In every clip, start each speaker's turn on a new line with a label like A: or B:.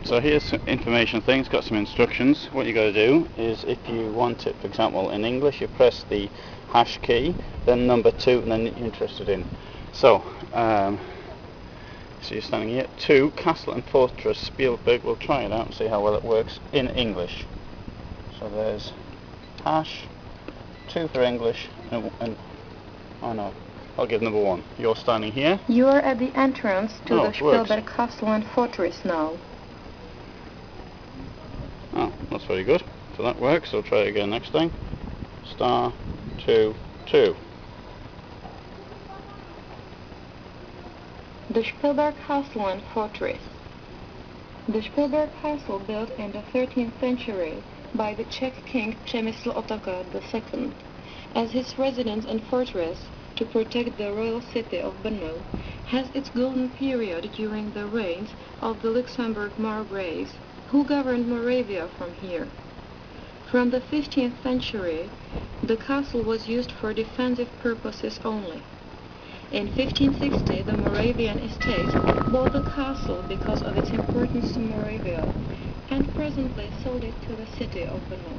A: So here's some information thing. It's got some instructions. What you got to do is, if you want it, for example, in English, you press the hash key, then number 2, and then you're interested in. So, so you're standing here. 2, Castle and Fortress Spilberk. We'll try it out and see how well it works in English. So there's hash, 2 for English, and oh no, I'll give number 1. You're standing here.
B: You are at the entrance to the Špilberk
A: works.
B: Castle and Fortress now.
A: Oh, that's very good. So that works. So try it again next time. Star 2 2.
B: The Špilberk Castle and Fortress. The Špilberk Castle, built in the 13th century by the Czech king Přemysl Otakar II as his residence and fortress to protect the royal city of Brno, has its golden period during the reigns of the Luxembourg margraves, who governed Moravia from here. From the 15th century, the castle was used for defensive purposes only. In 1560, the Moravian estates bought the castle because of its importance to Moravia, and presently sold it to the city of Brno.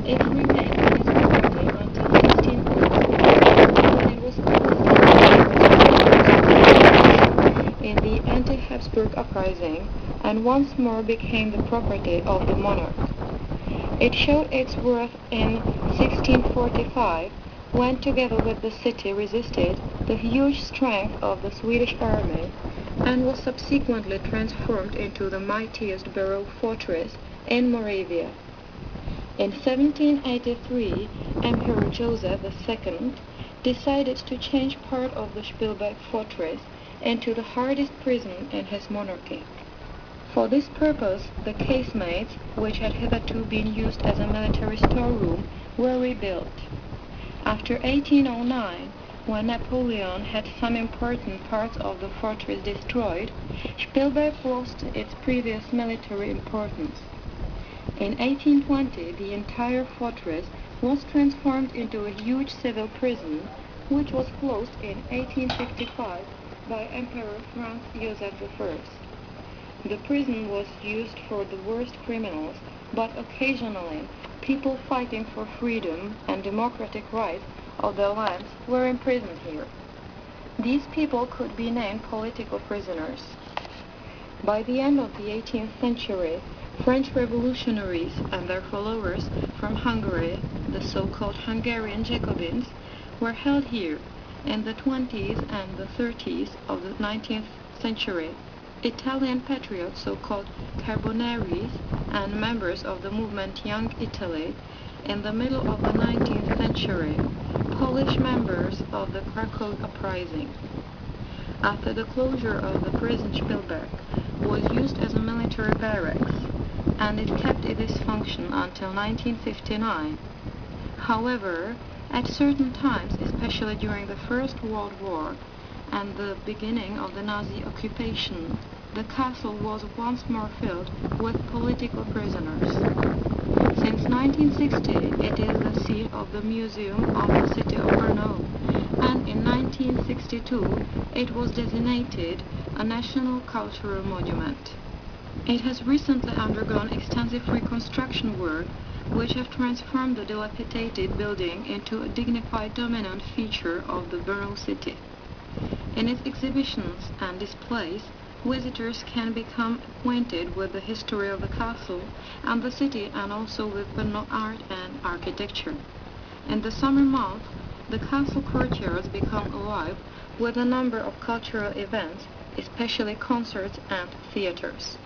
B: It remained on its property until 1604, when it was closed in the anti-Habsburg uprising, and once more became the property of the monarch. It showed its worth in 1645, when together with the city resisted the huge strength of the Swedish army, and was subsequently transformed into the mightiest baroque fortress in Moravia. In 1783, Emperor Joseph II decided to change part of the Špilberk fortress into the hardest prison in his monarchy. For this purpose, the casemates, which had hitherto been used as a military storeroom, were rebuilt. After 1809, when Napoleon had some important parts of the fortress destroyed, Špilberk lost its previous military importance. In 1820, the entire fortress was transformed into a huge civil prison, which was closed in 1855 by Emperor Franz Joseph I. The prison was used for the worst criminals, but occasionally people fighting for freedom and democratic rights of their lands were imprisoned here. These people could be named political prisoners. By the end of the 18th century, French revolutionaries and their followers from Hungary, the so-called Hungarian Jacobins, were held here. In the 20s and the 30s of the 19th century, Italian patriots, so-called Carbonaries, and members of the movement Young Italy. In the middle of the 19th century, Polish members of the Krakow uprising. After the closure of the prison, Špilberk was used as a military barracks, and it kept its function until 1959. However, at certain times, especially during the First World War and the beginning of the Nazi occupation, the castle was once more filled with political prisoners. Since 1960, it is the seat of the Museum of the City of Brno, and in 1962, it was designated a National Cultural Monument. It has recently undergone extensive reconstruction work, which have transformed the dilapidated building into a dignified dominant feature of the Brno city. In its exhibitions and displays, visitors can become acquainted with the history of the castle and the city, and also with Brno art and architecture. In the summer months, the castle courtyards become alive with a number of cultural events, especially concerts and theaters.